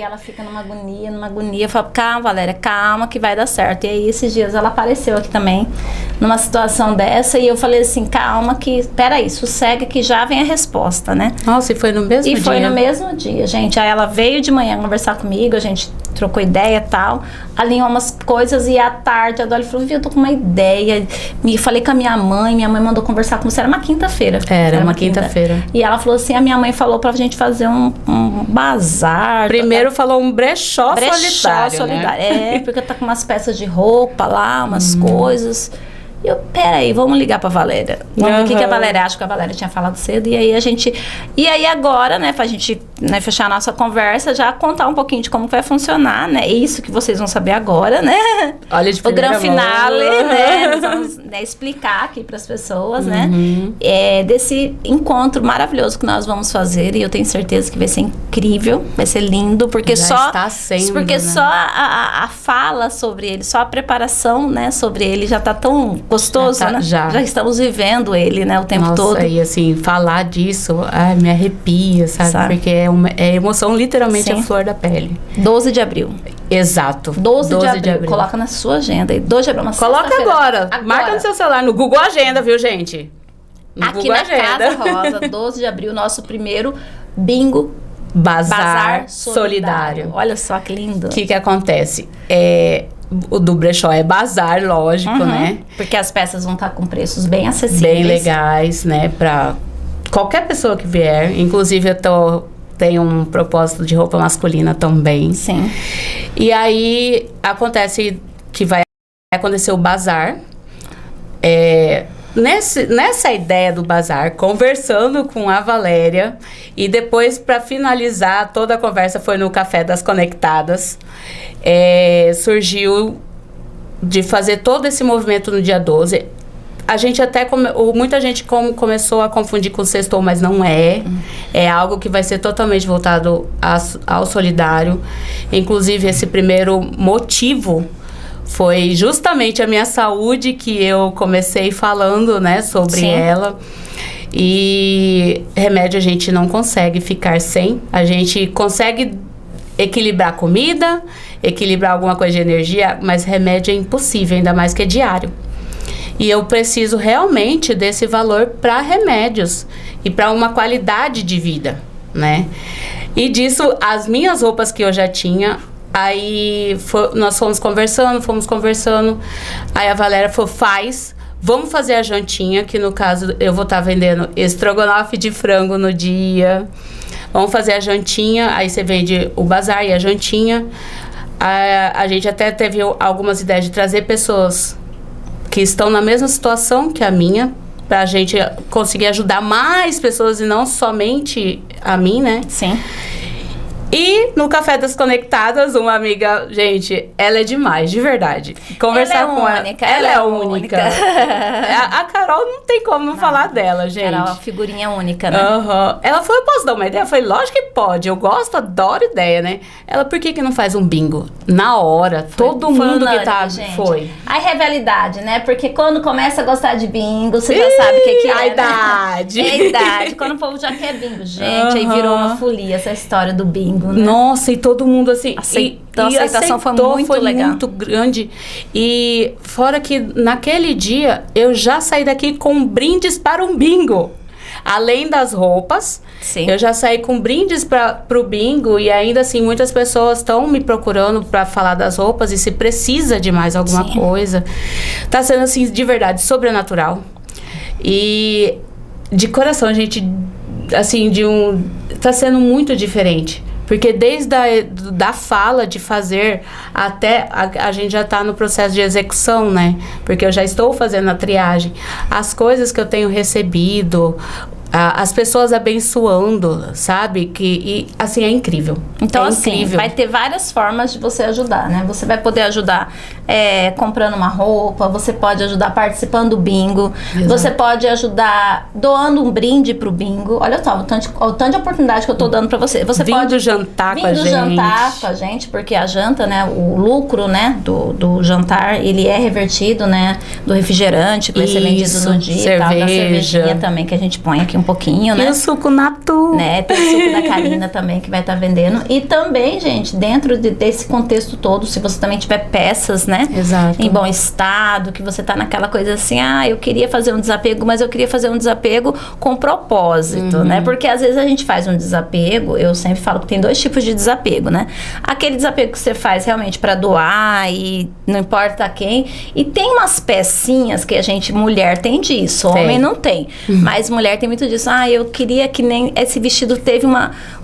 ela fica numa agonia. Eu falo, calma, Valéria, calma que vai dar certo. E aí, esses dias, ela apareceu aqui também, numa situação dessa. E eu falei assim, calma que... Peraí, sossega que já vem a resposta, né? Nossa, e foi no mesmo dia? E foi no mesmo dia, gente. Aí ela veio de manhã conversar comigo, a gente trocou ideia e tal, alinhou umas coisas e à tarde a Dolly falou, viu, eu tô com uma ideia. Falei com a minha mãe mandou conversar com você, era uma quinta-feira. Era uma quinta-feira. E ela falou assim, a minha mãe falou pra gente fazer um bazar. Primeiro falou um brechó solidário, né? Porque tá com umas peças de roupa lá, umas coisas... E eu, peraí, vamos ligar pra Valéria. Vamos ver o que a Valéria acha, que a Valéria tinha falado cedo. E aí a gente... E aí agora, né, pra gente, né, fechar a nossa conversa, já contar um pouquinho de como vai funcionar, né? Isso que vocês vão saber agora, né? Olha, de o grande finale, né? Nós vamos, né, explicar aqui pras pessoas, né? Desse encontro maravilhoso que nós vamos fazer. E eu tenho certeza que vai ser incrível, vai ser lindo, porque já está sendo, porque né? só a fala sobre ele, só a preparação, né, sobre ele já tá tão gostoso, né? Já estamos vivendo ele, né, o tempo todo. E assim, falar disso, me arrepia, sabe? Porque é emoção literalmente a flor da pele. 12 de abril. Exato. 12 de abril. Coloca na sua agenda aí. 12 de abril, uma coloca agora. Marca no seu celular, no Google Agenda, viu, gente? No aqui Google na Agenda. Casa Rosa, 12 de abril, nosso primeiro bingo Bazar Solidário. Olha só que lindo. O que acontece? O do brechó é bazar, lógico, né? Porque as peças vão estar com preços bem acessíveis. Bem legais, né? Pra qualquer pessoa que vier. Inclusive, tenho um propósito de roupa masculina também. Sim. E aí, acontece que vai acontecer o bazar. Nessa ideia do bazar, conversando com a Valéria, e depois, para finalizar, toda a conversa foi no Café das Conectadas, surgiu de fazer todo esse movimento no dia 12. A gente até, muita gente começou a confundir com o sextou, mas não é. É algo que vai ser totalmente voltado ao solidário. Inclusive, esse primeiro motivo foi justamente a minha saúde, que eu comecei falando, né, sobre Sim. ela. E remédio a gente não consegue ficar sem. A gente consegue equilibrar a comida, equilibrar alguma coisa de energia, mas remédio é impossível, ainda mais que é diário. E eu preciso realmente desse valor para remédios e para uma qualidade de vida, né? E disso, as minhas roupas que eu já tinha, aí nós fomos conversando, aí a Valéria falou, vamos fazer a jantinha, que no caso eu vou estar vendendo estrogonofe de frango no dia, vamos fazer a jantinha, aí você vende o bazar e a jantinha. A gente até teve algumas ideias de trazer pessoas que estão na mesma situação que a minha, pra gente conseguir ajudar mais pessoas e não somente a mim, né? Sim. E no Café das Conectadas, uma amiga, gente, ela é demais, de verdade. Conversar com ela. Ela é única. A Carol não tem como não falar dela, gente. Carol é uma figurinha única, né? Ela falou, eu posso dar uma ideia? Eu falei, lógico que pode. Eu gosto, adoro ideia, né? Ela, por que não faz um bingo? Na hora, todo mundo que tá... Gente. Foi. Aí rivalidade, né? Porque quando começa a gostar de bingo, você já sabe o que é, a idade. Né? É a idade. Quando o povo já quer bingo. Gente, aí virou uma folia essa história do bingo. Né? Nossa, e todo mundo assim... A aceitação foi muito legal. Muito grande. E fora que naquele dia, eu já saí daqui com brindes para um bingo. Além das roupas, Sim. Eu já saí com brindes pro bingo. E ainda assim, muitas pessoas estão me procurando para falar das roupas. E se precisa de mais alguma Sim. coisa. Tá sendo assim, de verdade, sobrenatural. E de coração, gente, assim, tá sendo muito diferente. Porque desde da fala de fazer até a gente já está no processo de execução, né? Porque eu já estou fazendo a triagem. As coisas que eu tenho recebido, as pessoas abençoando, sabe? E assim, é incrível. Então, é assim, incrível. vai ter várias formas de você ajudar, né? Você vai poder ajudar comprando uma roupa, você pode ajudar participando do bingo, Exato. Você pode ajudar doando um brinde pro bingo. Olha só, o tanto de oportunidade que eu tô dando pra você. Você pode jantar com a gente. jantar com a gente, porque a janta, né? O lucro, né? Do jantar, ele é revertido, né? Do refrigerante, que vai ser vendido no dia e tal. Da cervejinha também, que a gente põe aqui um pouquinho, né? E o suco natu. Né? Tem o suco da Karina também, que vai estar vendendo. E também, gente, dentro desse contexto todo, se você também tiver peças, né? Exato. Em bom estado, que você tá naquela coisa assim, eu queria fazer um desapego, mas eu queria fazer um desapego com propósito, né? Porque às vezes a gente faz um desapego, eu sempre falo que tem 2 tipos de desapego, né? Aquele desapego que você faz realmente para doar e não importa quem. E tem umas pecinhas que a gente, mulher, tem disso, homem não tem. Mas mulher tem muito disso. Eu queria que nem esse vestido teve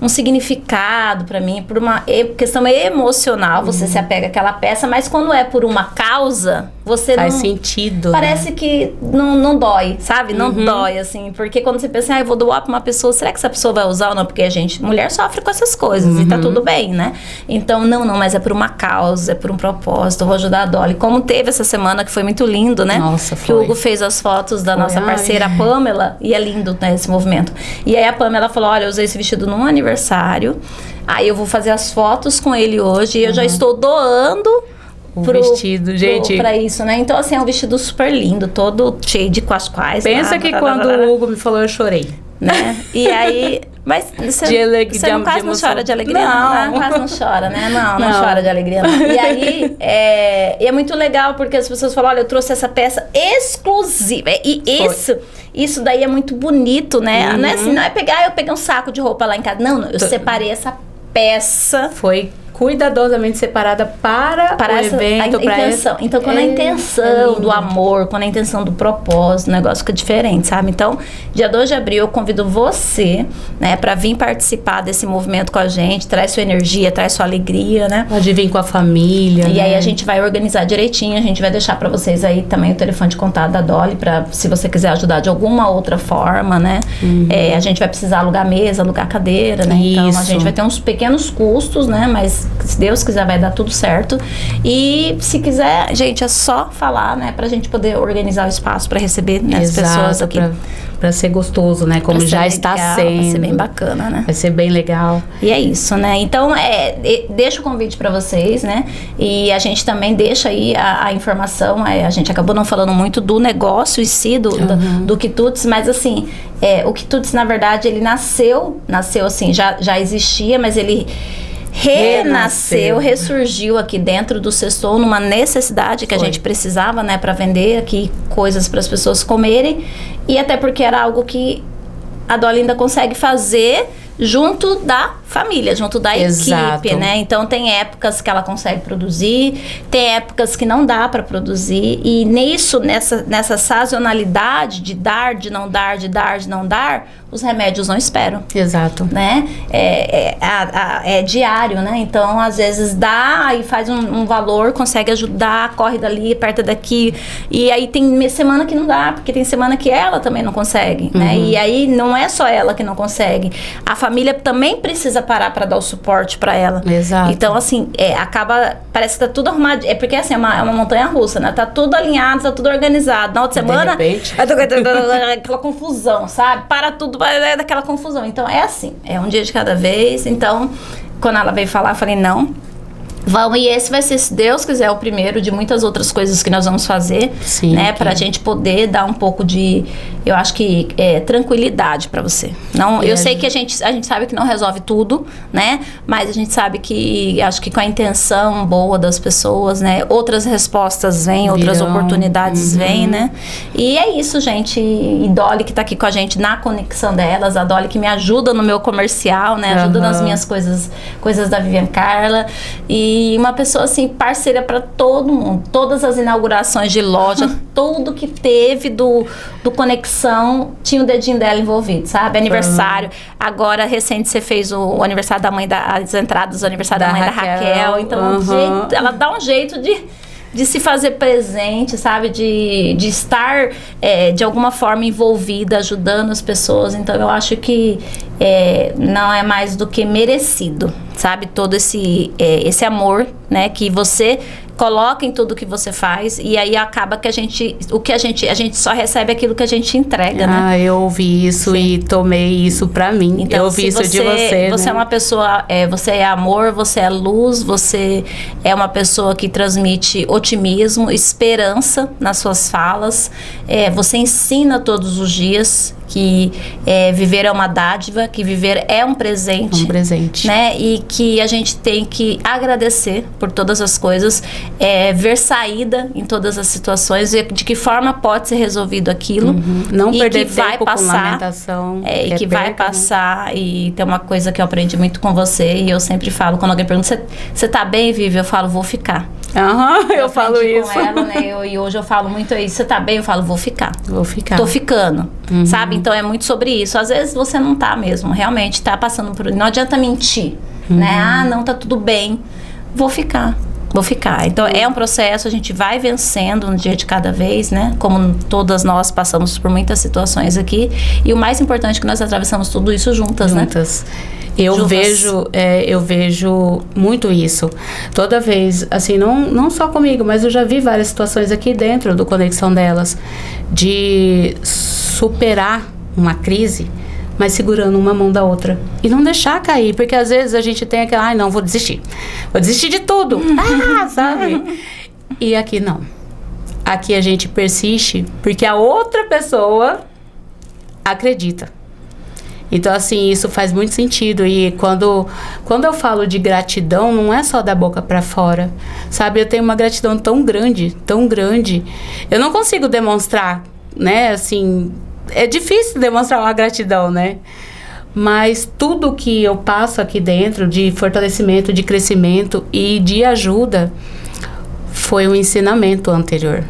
um significado para mim, por uma questão emocional, você se apega àquela peça, mas quando é por uma causa, você faz sentido. Parece que não dói, sabe? Não dói, assim, porque quando você pensa, eu vou doar pra uma pessoa, será que essa pessoa vai usar ou não? Porque a gente, mulher, sofre com essas coisas e tá tudo bem, né? Então, não, mas é por uma causa, é por um propósito, eu vou ajudar a Dolly. Como teve essa semana, que foi muito lindo, né? Nossa, foi. Que o Hugo fez as fotos da nossa parceira, a Pamela, e é lindo, né, esse movimento. E aí a Pamela falou, olha, eu usei esse vestido num aniversário, aí eu vou fazer as fotos com ele hoje, e eu já estou doando o vestido, gente. Pra isso, né? Então, assim, é um vestido super lindo, todo cheio de quasquais. Pensa que quando o Hugo me falou, eu chorei. Né? E aí... Mas você não quase não chora de alegria? Não, quase não chora, né? Não chora de alegria, não. E aí, é muito legal, porque as pessoas falam, olha, eu trouxe essa peça exclusiva. E isso daí é muito bonito, né? Não é assim, não é pegar, eu peguei um saco de roupa lá em casa. Não, eu separei essa peça. Foi cuidadosamente separada para o evento, para intenção. Então, quando a intenção do amor, quando a intenção do propósito, o negócio fica diferente, sabe? Então, dia 2 de abril, eu convido você, né, para vir participar desse movimento com a gente, traz sua energia, traz sua alegria, né? Pode vir com a família, E né? aí a gente vai organizar direitinho, a gente vai deixar para vocês aí também o telefone de contato da Dolly, para se você quiser ajudar de alguma outra forma, né? A gente vai precisar alugar mesa, alugar cadeira, né? Então, a gente vai ter uns pequenos custos, né? Mas se Deus quiser vai dar tudo certo. E se quiser, gente, é só falar, né, pra gente poder organizar o espaço para receber, né, as pessoas aqui. Pra ser gostoso, né, como já está sendo. Vai ser bem bacana, né? Vai ser bem legal. E é isso, né? Então, deixa o convite para vocês, né? E a gente também deixa aí a informação, a gente acabou não falando muito do negócio em si, do Quitutes, mas assim, o Quitutes, na verdade, ele nasceu assim, já existia, mas ele renasceu, ressurgiu aqui dentro do Sextou numa necessidade que a gente precisava, né, para vender aqui coisas para as pessoas comerem, e até porque era algo que a Dolly ainda consegue fazer junto da família, junto da equipe, né? Então tem épocas que ela consegue produzir, tem épocas que não dá para produzir, e nessa sazonalidade de dar, de não dar, de dar, de não dar, os remédios não esperam. Exato. Né? É diário, né? Então, às vezes dá e faz um valor, consegue ajudar, corre dali, aperta daqui. E aí tem semana que não dá, porque tem semana que ela também não consegue, né? E aí não é só ela que não consegue. A família também precisa parar para dar o suporte para ela. Exato. Então, assim, parece que tá tudo arrumado. É porque, assim, é uma montanha russa, né? Tá tudo alinhado, tá tudo organizado. Na outra semana, de repente, aquela confusão, sabe? Para tudo, daquela confusão. Então, é assim, é um dia de cada vez. Então, quando ela veio falar, eu falei, não, vamos, e esse vai ser, se Deus quiser, o primeiro de muitas outras coisas que nós vamos fazer, sim, né, pra gente poder dar um pouco de, eu acho que, tranquilidade pra você. Não, eu sei que a gente sabe que não resolve tudo, né, mas a gente sabe que, acho que com a intenção boa das pessoas, né, outras respostas vêm, outras oportunidades vêm, né, e é isso, gente. E Dolly que tá aqui com a gente na conexão delas, a Dolly que me ajuda no meu comercial, né, ajuda nas minhas coisas da Vivian Carla, e uma pessoa assim, parceira para todo mundo, todas as inaugurações de loja, tudo que teve do Conexão, tinha o dedinho dela envolvido, sabe? Aniversário, agora recente você fez o aniversário da mãe, as entradas do aniversário da mãe da Raquel, então ela dá um jeito de se fazer presente, sabe? De estar, de alguma forma, envolvida, ajudando as pessoas. Então, eu acho que não é mais do que merecido, sabe? Todo esse amor, né? Que você coloca em tudo que você faz, e aí acaba que a gente só recebe aquilo que a gente entrega, né? Eu ouvi isso e tomei isso pra mim. Então, eu ouvi isso de você, Você é uma pessoa, você é amor, você é luz, você é uma pessoa que transmite otimismo, esperança nas suas falas, você ensina todos os dias que viver é uma dádiva, que viver é um presente. Né? E que a gente tem que agradecer por todas as coisas, ver saída em todas as situações, ver de que forma pode ser resolvido aquilo. Não e perder que vai tempo passar, com lamentação. E que vai passar. E tem uma coisa que eu aprendi muito com você, e eu sempre falo, quando alguém pergunta, você tá bem, Vivi? Eu falo, vou ficar. Eu falo isso. Com ela, né? E hoje eu falo muito isso. Você tá bem? Eu falo, vou ficar. Vou ficar. Tô ficando, sabe? Então é muito sobre isso. Às vezes você não tá mesmo, realmente tá passando por... Não adianta mentir, né? Não, tá tudo bem. Vou ficar. Então é um processo, a gente vai vencendo um dia de cada vez, né? Como todas nós passamos por muitas situações aqui. E o mais importante é que nós atravessamos tudo isso juntas, né? Eu vejo muito isso. Toda vez, assim, não só comigo, mas eu já vi várias situações aqui dentro do Conexão delas, de superar uma crise, mas segurando uma mão da outra. E não deixar cair, porque às vezes a gente tem aquela, não, vou desistir de tudo. Sabe? E aqui não. Aqui a gente persiste, porque a outra pessoa acredita. Então, assim, isso faz muito sentido. E quando eu falo de gratidão, não é só da boca pra fora, sabe? Eu tenho uma gratidão tão grande. Eu não consigo demonstrar, né? Assim, é difícil demonstrar uma gratidão, né? Mas tudo que eu passo aqui dentro de fortalecimento, de crescimento e de ajuda foi um ensinamento anterior.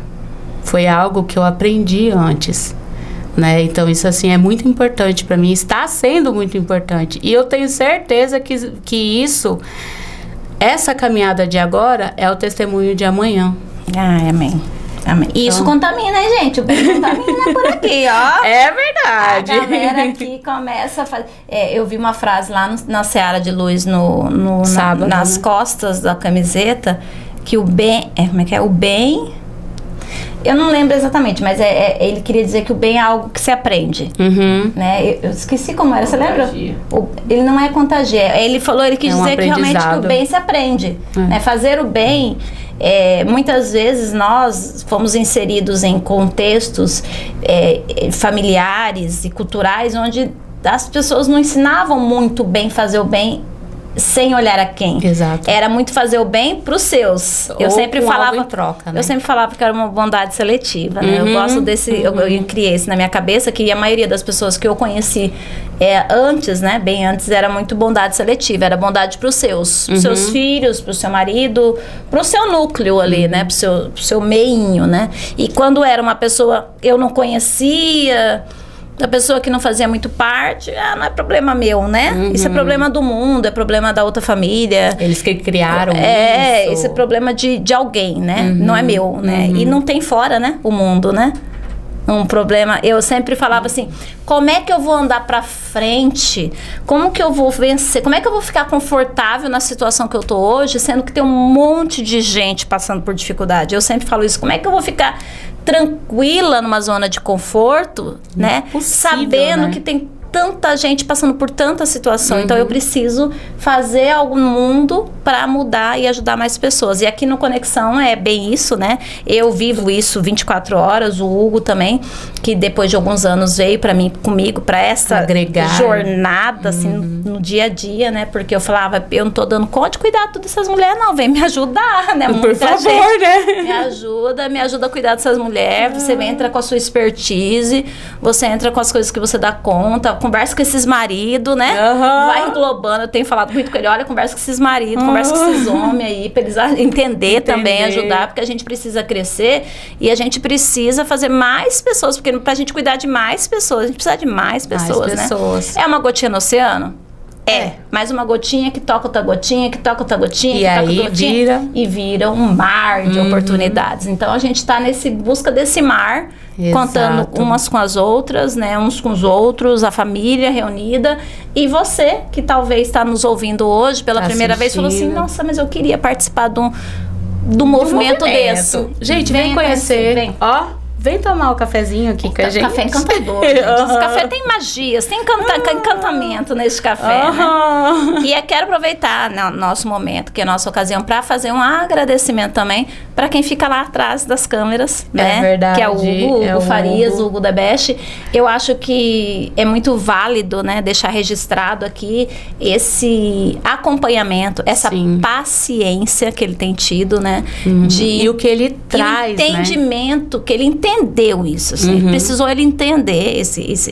Foi algo que eu aprendi antes, né? Então isso assim é muito importante para mim, está sendo muito importante. E eu tenho certeza que essa caminhada de agora é o testemunho de amanhã. Amém. Amém. E isso contamina, hein, gente? O bem contamina por aqui, ó. É verdade. A galera aqui começa a fazer... eu vi uma frase lá na Seara de Luz, Sábado, nas costas da camiseta, que o bem... como é que é? O bem... Eu não lembro exatamente, mas ele queria dizer que o bem é algo que se aprende. Né? Eu esqueci como era, você lembra? Ele não é contagia. Ele quis dizer que realmente que o bem se aprende. Né? Fazer o bem... muitas vezes nós fomos inseridos em contextos familiares e culturais onde as pessoas não ensinavam muito bem fazer o bem sem olhar a quem. Exato. Era muito fazer o bem para os seus. Eu sempre falava em troca, né? Eu sempre falava que era uma bondade seletiva, né? Eu gosto desse... Eu criei isso na minha cabeça, que a maioria das pessoas que eu conheci antes, né? Bem antes, era muito bondade seletiva. Era bondade para os seus. Pros seus filhos, para o seu marido, para o seu núcleo ali, né? Pro seu meinho, né? E quando era uma pessoa eu não conhecia... da pessoa que não fazia muito parte, não é problema meu, né? Isso é problema do mundo, é problema da outra família. Eles que criaram isso. Esse é problema de alguém, né? Não é meu, né? E não tem fora, né? O mundo, né? Um problema, eu sempre falava assim, como é que eu vou andar pra frente? Como que eu vou vencer? Como é que eu vou ficar confortável na situação que eu tô hoje, sendo que tem um monte de gente passando por dificuldade? Eu sempre falo isso, como é que eu vou ficar tranquila numa zona de conforto, né? Sabendo, né, que tem tanta gente passando por tanta situação. Então eu preciso fazer algo no mundo para mudar e ajudar mais pessoas. E aqui no Conexão é bem isso, né? Eu vivo isso 24 horas, o Hugo também, que depois de alguns anos veio comigo para essa jornada, assim, no dia a dia, né? Porque eu falava, eu não tô dando conta de cuidar de todas essas mulheres, não, vem me ajudar, né? Por favor, né? Me ajuda a cuidar dessas mulheres. Você entra com a sua expertise, você entra com as coisas que você dá conta, conversa com esses maridos, né? Vai englobando, eu tenho falado muito com ele, olha, conversa com esses maridos, conversa com esses homens aí, pra eles entender também, ajudar, porque a gente precisa crescer e a gente precisa fazer mais pessoas, porque pra gente cuidar de mais pessoas, a gente precisa de mais pessoas, né? É uma gotinha no oceano? Mais uma gotinha que toca outra gotinha, que toca outra gotinha, e que toca aí outra gotinha, vira um mar de oportunidades. Então a gente tá busca desse mar, contando umas com as outras, né? Uns com os outros, a família reunida. E você, que talvez está nos ouvindo hoje pela primeira vez, falou assim, nossa, mas eu queria participar do movimento desse. Gente, vem conhecer. Vem. Ó. Vem tomar o cafezinho aqui com a gente. Café encantador, gente. Esse café tem magias, tem encantamento nesse café, né? E eu quero aproveitar nosso momento, que é a nossa ocasião, para fazer um agradecimento também para quem fica lá atrás das câmeras, né? É verdade. Que é o Hugo Farias, o Hugo Debeste. Eu acho que é muito válido, né? Deixar registrado aqui esse acompanhamento, essa paciência que ele tem tido, né? E o que ele traz, o entendimento, que ele entendeu isso, assim. Precisou ele entender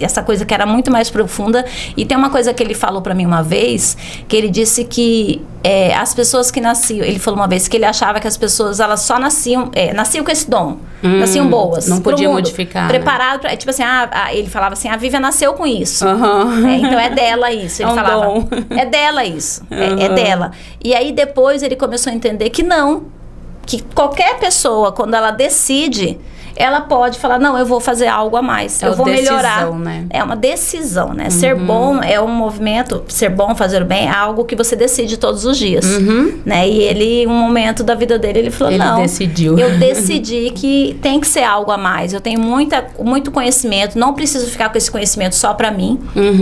essa coisa que era muito mais profunda. E tem uma coisa que ele falou pra mim uma vez, que ele disse que as pessoas que nasciam, ele falou uma vez que ele achava que as pessoas, elas só nasciam com esse dom, nasciam boas, não podia modificar, preparado pra, tipo assim, ele falava assim, a Vivian nasceu com isso, então é dela isso, ele falava, dom. É dela isso, é dela. E aí depois ele começou a entender que não, que qualquer pessoa, quando ela decide, ela pode falar, não, eu vou fazer algo a mais, eu vou melhorar. Né? É uma decisão, né? Ser bom é um movimento, ser bom, fazer o bem, é algo que você decide todos os dias, né? E ele, um momento da vida dele, ele falou, não, eu decidi que tem que ser algo a mais, eu tenho muito conhecimento, não preciso ficar com esse conhecimento só pra mim,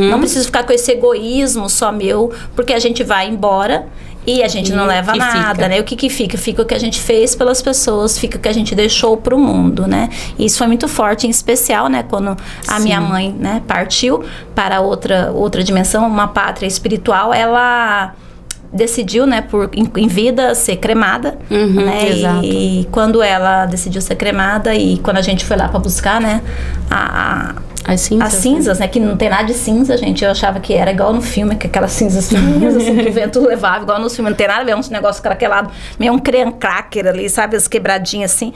não preciso ficar com esse egoísmo só meu, porque a gente vai embora e a gente não leva nada, né? O que fica? Fica o que a gente fez pelas pessoas, fica o que a gente deixou pro mundo, né? E isso foi muito forte, em especial, né? Quando a minha mãe, né, partiu para outra dimensão, uma pátria espiritual, ela decidiu, né, em vida ser cremada, né? Exato. E quando ela decidiu ser cremada e quando a gente foi lá para buscar, né, As cinzas, né? Que não tem nada de cinza, gente. Eu achava que era igual no filme, que aquelas cinzas assim, que o vento levava, igual no filme. Não tem nada a ver, uns negócios craquelados, meio um creme cracker ali, sabe? As quebradinhas assim.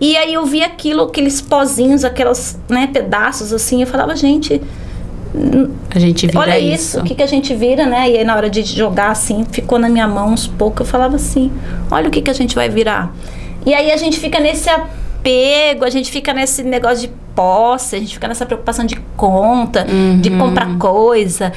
E aí eu vi aqueles pozinhos, aquelas, né, pedaços assim. Eu falava, gente... A gente vira olha isso, o que a gente vira, né? E aí na hora de jogar assim, ficou na minha mão uns poucos. Eu falava assim, olha o que a gente vai virar. E aí a gente fica nesse apego, a gente fica nesse negócio de posse, a gente fica nessa preocupação de conta, de comprar coisa,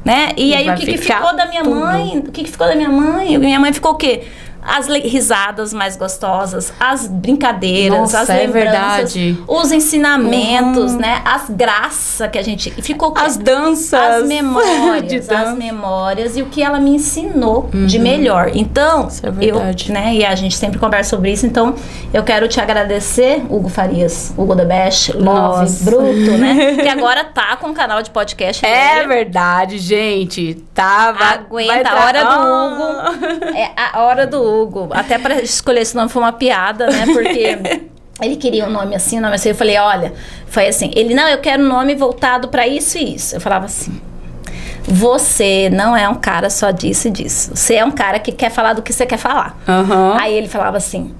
né? E aí o que ficou da minha mãe? O que ficou da minha mãe? Minha mãe ficou o quê? As risadas mais gostosas, as brincadeiras, nossa, as lembranças, verdade. Os ensinamentos, né? As graças que a gente... Ficou as danças. As memórias, as memórias e o que ela me ensinou de melhor. Então, isso é verdade. né? E a gente sempre conversa sobre isso. Então, eu quero te agradecer, Hugo Farias, Hugo The Best, Love, Bruto, né? Que agora tá com um canal de podcast. É verdade, gente. Aguenta, a hora do Hugo. É a hora do Hugo. Até para escolher esse nome foi uma piada, né? Porque ele queria um nome assim, um nome assim. Eu falei, olha, foi assim. Ele, não, eu quero um nome voltado para isso e isso. Eu falava assim, você não é um cara só disso e disso. Você é um cara que quer falar do que você quer falar. Aí ele falava assim,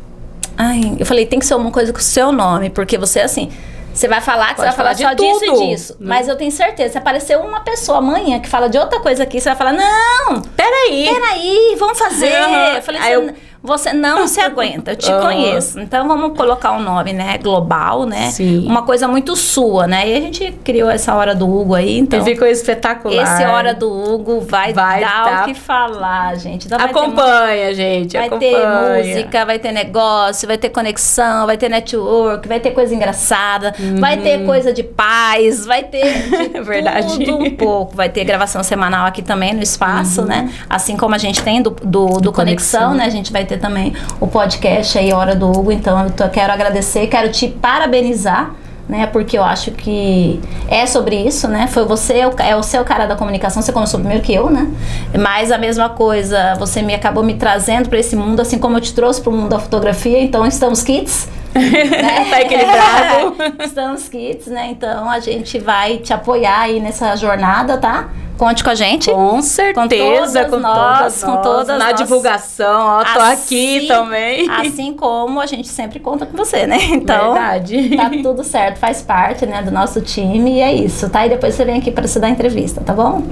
eu falei, tem que ser uma coisa com o seu nome, porque você, assim... Você vai falar que você vai falar só disso e disso. Mas eu tenho certeza, se aparecer uma pessoa amanhã que fala de outra coisa aqui, você vai falar, não, peraí, vamos fazer. Eu falei, você não se aguenta, eu te conheço. Então, vamos colocar um nome, né, global, né? Sim. Uma coisa muito sua, né? E a gente criou essa Hora do Hugo aí, então... E ficou espetacular. Esse Hora do Hugo vai dar o que falar, gente. Então, acompanha, gente, vai ter música, vai ter negócio, vai ter conexão, vai ter network, vai ter coisa engraçada, vai ter coisa de paz, vai ter de verdade. tudo um pouco. Vai ter gravação semanal aqui também no espaço, né? Assim como a gente tem do Conexão, né? A gente vai ter também o podcast aí, Hora do Hugo. Então, eu quero agradecer, quero te parabenizar, né? Porque eu acho que é sobre isso, né? Foi você, é o seu cara da comunicação, você começou primeiro que eu, né? Mas a mesma coisa, você acabou me trazendo para esse mundo, assim como eu te trouxe para o mundo da fotografia. Então, estamos kits. Né? Tá equilibrado. Estamos kits, né? Então, a gente vai te apoiar aí nessa jornada, tá? Conte com a gente. Com certeza, com todas na divulgação, ó, tô aqui também. Assim como a gente sempre conta com você, né? Então, verdade. Tá tudo certo, faz parte, né, do nosso time e é isso, tá? E depois você vem aqui para se dar entrevista, tá bom?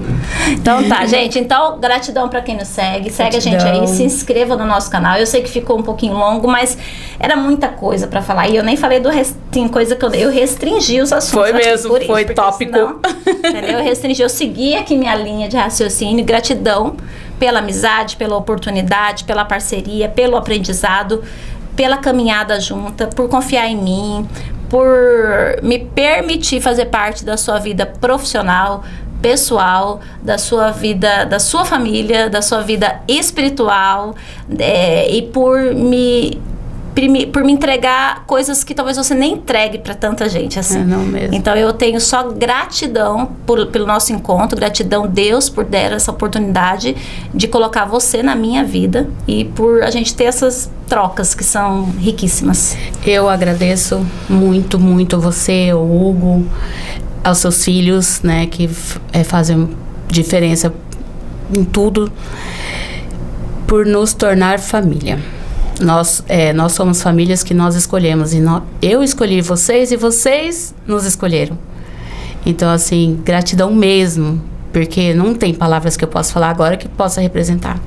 Então tá, gente. Então, gratidão para quem nos segue. Segue a gente aí, se inscreva no nosso canal. Eu sei que ficou um pouquinho longo, mas era muita coisa para falar. E eu nem falei tem coisa que eu restringi os assuntos. Foi mesmo, foi tópico. Senão, entendeu? Eu restringi, eu segui aqui minha linha de raciocínio. Gratidão pela amizade, pela oportunidade, pela parceria, pelo aprendizado, pela caminhada junta, por confiar em mim, por me permitir fazer parte da sua vida profissional, pessoal, da sua vida, da sua família, da sua vida espiritual, e por me entregar coisas que talvez você nem entregue para tanta gente, assim. Não mesmo. Então, eu tenho só gratidão pelo nosso encontro, gratidão Deus por dar essa oportunidade de colocar você na minha vida e por a gente ter essas trocas que são riquíssimas. Eu agradeço muito, muito você, o Hugo, aos seus filhos, né, que fazem diferença em tudo, por nos tornar família. Nós somos famílias que nós escolhemos. E eu escolhi vocês e vocês nos escolheram. Então, assim, gratidão mesmo. Porque não tem palavras que eu possa falar agora que possa representar.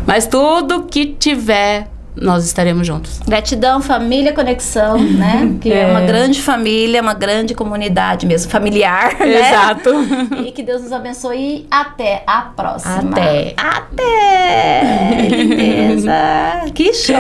Mas tudo que tiver, nós estaremos juntos. Gratidão, família Conexão, né? Que é uma grande família, uma grande comunidade mesmo, familiar, né? Exato. E que Deus nos abençoe e até a próxima. Até. Beleza. Que show.